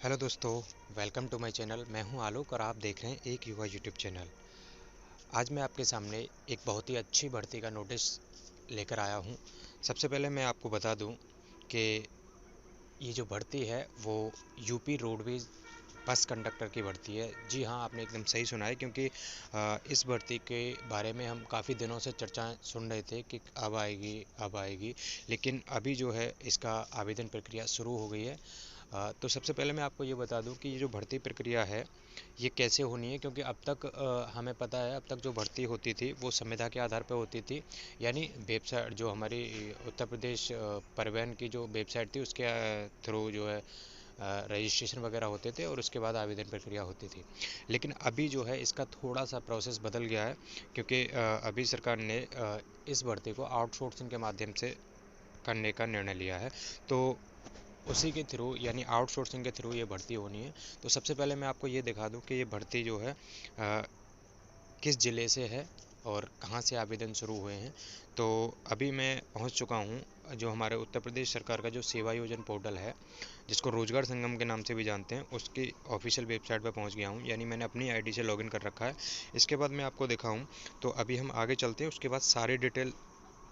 Hello दोस्तों, welcome to my channel. मैं हूं आलोक और आप देख रहे हैं एक युवा यूट्यूब चैनल। आज मैं आपके सामने एक बहुत ही अच्छी भर्ती का नोटिस लेकर आया हूं। सबसे पहले मैं आपको बता दूं कि ये जो भर्ती है वो यूपी रोडवेज बस कंडक्टर की भर्ती है। जी हाँ, आपने एकदम सही सुना है, क्योंकि इस भर्ती के बारे में हम काफ़ी दिनों से चर्चा सुन रहे थे कि अब आएगी, लेकिन अभी जो है इसका आवेदन प्रक्रिया शुरू हो गई है। तो सबसे पहले मैं आपको ये बता दूं कि ये जो भर्ती प्रक्रिया है ये कैसे होनी है, क्योंकि अब तक हमें पता है, अब तक जो भर्ती होती थी वो संविदा के आधार पर होती थी। यानी वेबसाइट जो हमारी उत्तर प्रदेश परिवहन की जो वेबसाइट थी उसके थ्रू जो है रजिस्ट्रेशन वगैरह होते थे और उसके बाद आवेदन प्रक्रिया होती थी। लेकिन अभी जो है इसका थोड़ा सा प्रोसेस बदल गया है, क्योंकि अभी सरकार ने इस भर्ती को आउटसोर्सिंग के माध्यम से करने का निर्णय लिया है। तो उसी के थ्रू यानी आउटसोर्सिंग के थ्रू ये भर्ती होनी है। तो सबसे पहले मैं आपको ये दिखा दूं कि ये भर्ती जो है किस ज़िले से है और कहाँ से आवेदन शुरू हुए हैं। तो अभी मैं पहुंच चुका हूं जो हमारे उत्तर प्रदेश सरकार का जो सेवा योजन पोर्टल है, जिसको रोजगार संगम के नाम से भी जानते हैं, उसकी ऑफिशियल वेबसाइट पर पहुंच गया हूं। यानी मैंने अपनी आईडी से लॉगिन कर रखा है। इसके बाद मैं आपको दिखाऊं, तो अभी हम आगे चलते हैं, उसके बाद सारी डिटेल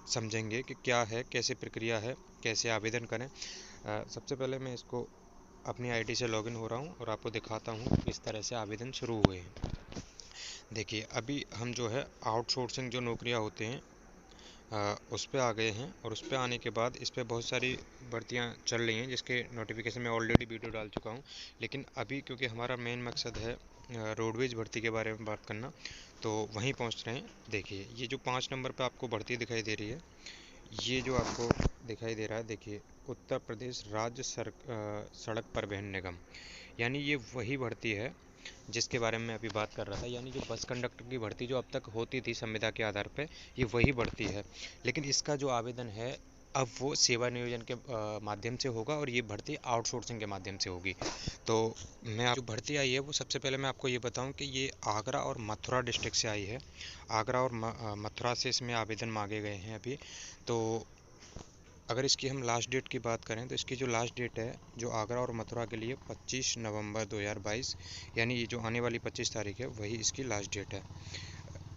समझेंगे कि क्या है, कैसे प्रक्रिया है, कैसे आवेदन करें। सबसे पहले मैं इसको अपनी आईडी से लॉगिन हो रहा हूँ और आपको दिखाता हूँ किस तरह से आवेदन शुरू हुए हैं। देखिए, अभी हम जो है आउटसोर्सिंग जो नौकरियाँ होते हैं उस पे आ गए हैं, और उस पे आने के बाद इस पे बहुत सारी भर्तियाँ चल रही हैं, जिसके नोटिफिकेशन मैं ऑलरेडी वीडियो डाल चुका हूँ। लेकिन अभी क्योंकि हमारा मेन मकसद है रोडवेज भर्ती के बारे में बात करना, तो वहीं पहुँच रहे हैं। देखिए, ये जो 5 नंबर पे आपको भर्ती दिखाई दे रही है, ये जो आपको दिखाई दे रहा है, देखिए, उत्तर प्रदेश राज्य सड़क परिवहन निगम, यानी ये वही भर्ती है जिसके बारे में मैं अभी बात कर रहा था। यानी जो बस कंडक्टर की भर्ती जो अब तक होती थी संविदा के आधार पर, ये वही भर्ती है। लेकिन इसका जो आवेदन है अब वो सेवा नियोजन के माध्यम से होगा, और ये भर्ती आउटसोर्सिंग के माध्यम से होगी। तो मैं जो भर्ती आई है वो सबसे पहले मैं आपको ये बताऊं कि ये आगरा और मथुरा डिस्ट्रिक्ट से आई है। आगरा और मथुरा से इसमें आवेदन मांगे गए हैं अभी। तो अगर इसकी हम लास्ट डेट की बात करें, तो इसकी जो लास्ट डेट है जो आगरा और मथुरा के लिए 25 नवंबर 2022, यानी ये जो आने वाली 25 तारीख है वही इसकी लास्ट डेट है।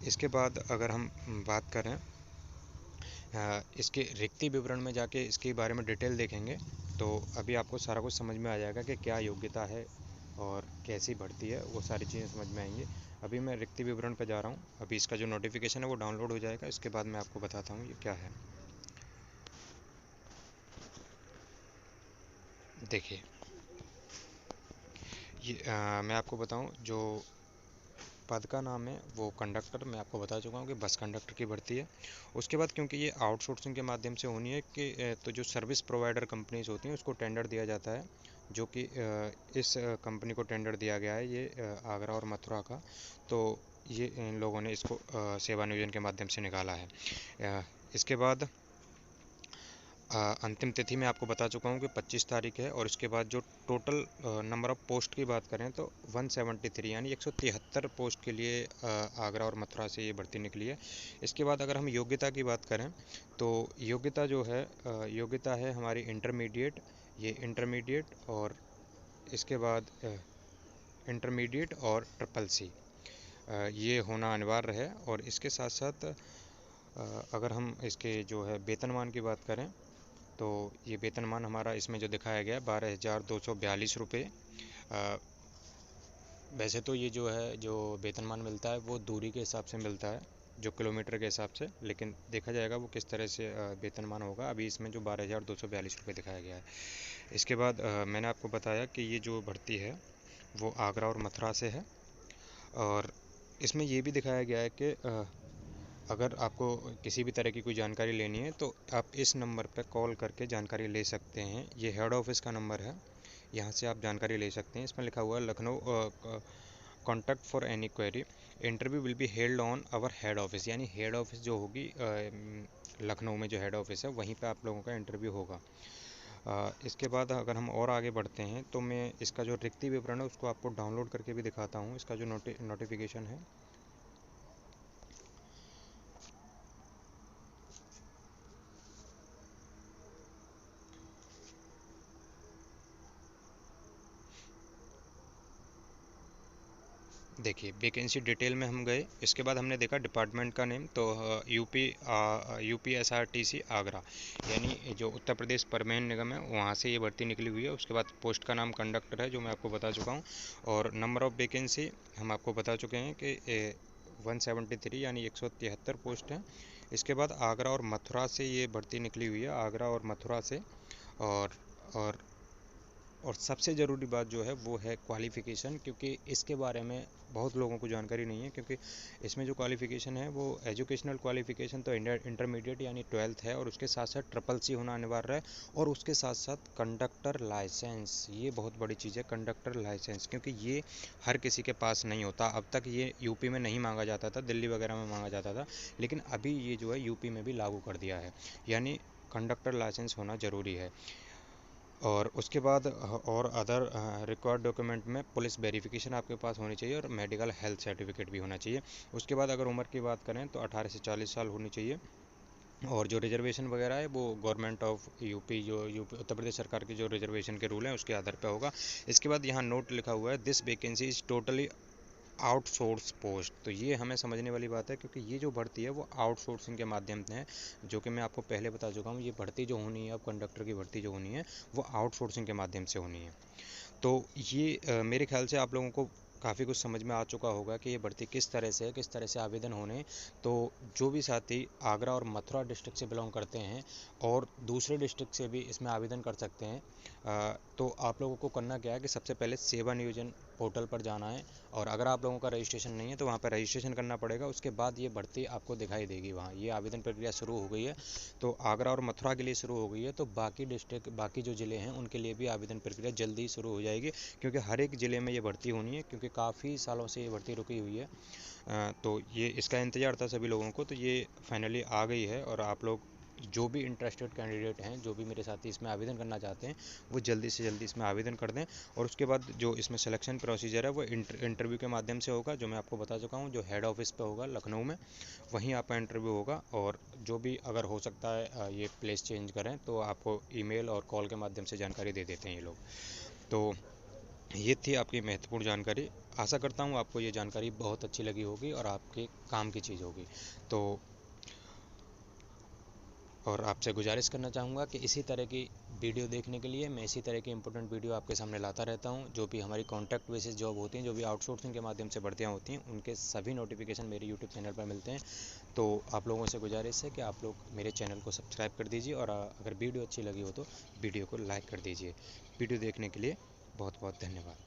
इसके बाद अगर हम बात करें इसके रिक्ति विवरण में जाके इसके बारे में डिटेल देखेंगे, तो अभी आपको सारा कुछ समझ में आ जाएगा कि क्या योग्यता है और कैसी भर्ती है, वो सारी चीज़ें समझ में आएंगी। अभी मैं रिक्ति विवरण पर जा रहा हूँ। अभी इसका जो नोटिफिकेशन है वो डाउनलोड हो जाएगा, इसके बाद मैं आपको बताता हूँ ये क्या है। देखिए, ये मैं आपको बताऊं, जो पद का नाम है वो कंडक्टर, मैं आपको बता चुका हूँ कि बस कंडक्टर की भर्ती है। उसके बाद क्योंकि ये आउटसोर्सिंग के माध्यम से होनी है कि तो जो सर्विस प्रोवाइडर कंपनीज होती हैं उसको टेंडर दिया जाता है, जो कि इस कंपनी को टेंडर दिया गया है, ये आगरा और मथुरा का। तो ये इन लोगों ने इसको सेवा नियोजन के माध्यम से निकाला है। इसके बाद अंतिम तिथि मैं आपको बता चुका हूँ कि 25 तारीख है। और इसके बाद जो टोटल नंबर ऑफ़ पोस्ट की बात करें तो 173 यानी 173 पोस्ट के लिए आगरा और मथुरा से ये भर्ती निकली है। इसके बाद अगर हम योग्यता की बात करें, तो योग्यता जो है योग्यता है हमारी इंटरमीडिएट, ये इंटरमीडिएट, और इसके बाद इंटरमीडिएट और ट्रिपल सी, ये होना अनिवार्य है। और इसके साथ साथ अगर हम इसके जो है वेतनमान की बात करें, तो ये वेतनमान हमारा इसमें जो दिखाया गया है 12,242 रुपये। वैसे तो ये जो है जो वेतनमान मिलता है वो दूरी के हिसाब से मिलता है, जो किलोमीटर के हिसाब से, लेकिन देखा जाएगा वो किस तरह से वेतनमान होगा। अभी इसमें जो 12,242 रुपये दिखाया गया है। इसके बाद मैंने आपको बताया कि ये जो भर्ती है वो आगरा और मथुरा से है। और इसमें ये भी दिखाया गया है कि अगर आपको किसी भी तरह की कोई जानकारी लेनी है तो आप इस नंबर पर कॉल करके जानकारी ले सकते हैं। ये हेड ऑफिस का नंबर है, यहाँ से आप जानकारी ले सकते हैं। इसमें लिखा हुआ है Lucknow contact for any query, interview will be held on our head office, यानी हेड ऑफिस जो होगी लखनऊ में जो हेड ऑफिस है वहीं पे आप लोगों का इंटरव्यू होगा। इसके बाद अगर हम और आगे बढ़ते हैं तो मैं इसका जो रिक्ति विवरण है उसको आपको डाउनलोड करके भी दिखाता हूँ। इसका जो नोटिफिकेशन है, देखिए वैकेंसी डिटेल में हम गए, इसके बाद हमने देखा डिपार्टमेंट का नेम, तो UPSRTC आगरा, यानी जो उत्तर प्रदेश परिवहन निगम है वहाँ से ये भर्ती निकली हुई है। उसके बाद पोस्ट का नाम कंडक्टर है, जो मैं आपको बता चुका हूँ, और नंबर ऑफ वैकेंसी हम आपको बता चुके हैं कि 173 यानी 173 पोस्ट हैं। इसके बाद आगरा और मथुरा से ये भर्ती निकली हुई है, आगरा और मथुरा से। और और और सबसे ज़रूरी बात जो है वो है क्वालिफ़िकेशन, क्योंकि इसके बारे में बहुत लोगों को जानकारी नहीं है। क्योंकि इसमें जो क्वालिफ़िकेशन है वो एजुकेशनल क्वालिफ़िकेशन तो इंटरमीडिएट यानी 12th है, और उसके साथ साथ ट्रिपल सी होना अनिवार्य है, और उसके साथ साथ कंडक्टर लाइसेंस, ये बहुत बड़ी चीज़ है कंडक्टर लाइसेंस, क्योंकि ये हर किसी के पास नहीं होता। अब तक ये यूपी में नहीं मांगा जाता था, दिल्ली वगैरह में मांगा जाता था, लेकिन अभी ये जो है यूपी में भी लागू कर दिया है, यानी कंडक्टर लाइसेंस होना ज़रूरी है। और उसके बाद और अदर रिक्वायर्ड डॉक्यूमेंट में पुलिस वेरिफिकेशन आपके पास होनी चाहिए, और मेडिकल हेल्थ सर्टिफिकेट भी होना चाहिए। उसके बाद अगर उम्र की बात करें तो 18 से 40 साल होनी चाहिए। और जो रिजर्वेशन वगैरह है वो गवर्नमेंट ऑफ यूपी, जो यूपी उत्तर प्रदेश सरकार के जो रिजर्वेशन के रूल हैं उसके आधार पर होगा। इसके बाद यहाँ नोट लिखा हुआ है, this vacancy is totally outsource post. तो ये हमें समझने वाली बात है, क्योंकि ये जो भर्ती है वो आउटसोर्सिंग के माध्यम से है, जो कि मैं आपको पहले बता चुका हूँ। ये भर्ती जो होनी है, अब कंडक्टर की भर्ती जो होनी है वो आउटसोर्सिंग के माध्यम से होनी है। तो ये मेरे ख्याल से आप लोगों को काफ़ी कुछ समझ में आ चुका होगा कि ये भर्ती किस तरह से है, किस तरह से आवेदन होने। तो जो भी साथी आगरा और मथुरा डिस्ट्रिक्ट से बिलोंग करते हैं और दूसरे डिस्ट्रिक्ट से भी इसमें आवेदन कर सकते हैं, तो आप लोगों को करना क्या है कि सबसे पहले सेवा नियोजन पोर्टल पर जाना है, और अगर आप लोगों का रजिस्ट्रेशन नहीं है तो वहाँ पर रजिस्ट्रेशन करना पड़ेगा। उसके बाद ये भर्ती आपको दिखाई देगी, वहाँ ये आवेदन प्रक्रिया शुरू हो गई है। तो आगरा और मथुरा के लिए शुरू हो गई है, तो बाकी डिस्ट्रिक्ट, बाकी जो ज़िले हैं उनके लिए भी आवेदन प्रक्रिया जल्दी ही शुरू हो जाएगी, क्योंकि हर एक ज़िले में ये भर्ती होनी है, क्योंकि काफ़ी सालों से ये भर्ती रुकी हुई है। तो ये इसका इंतज़ार था सभी लोगों को, तो ये फाइनली आ गई है। और आप लोग जो भी इंटरेस्टेड कैंडिडेट हैं, जो भी मेरे साथी इसमें आवेदन करना चाहते हैं, वो जल्दी से जल्दी इसमें आवेदन कर दें। और उसके बाद जो इसमें सिलेक्शन प्रोसीजर है वो इंटरव्यू के माध्यम से होगा, जो मैं आपको बता चुका हूँ, जो हेड ऑफिस पे होगा लखनऊ में, वहीं आपका इंटरव्यू होगा। और जो भी अगर हो सकता है ये प्लेस चेंज करें तो आपको ईमेल और कॉल के माध्यम से जानकारी दे देते हैं ये लोग। तो ये थी आपकी महत्वपूर्ण जानकारी। आशा करता हूँ आपको ये जानकारी बहुत अच्छी लगी होगी और आपके काम की चीज़ होगी। तो और आपसे गुजारिश करना चाहूँगा कि इसी तरह की वीडियो देखने के लिए मैं इसी तरह की इंपॉर्टेंट वीडियो आपके सामने लाता रहता हूँ। जो भी हमारी कॉन्ट्रैक्ट बेसिस जॉब होती हैं, जो भी आउटसोर्सिंग के माध्यम से भर्तियाँ होती हैं, उनके सभी नोटिफिकेशन मेरे यूट्यूब चैनल पर मिलते हैं। तो आप लोगों से गुजारिश है कि आप लोग मेरे चैनल को सब्सक्राइब कर दीजिए, और अगर वीडियो अच्छी लगी हो तो वीडियो को लाइक कर दीजिए। वीडियो देखने के लिए बहुत बहुत धन्यवाद।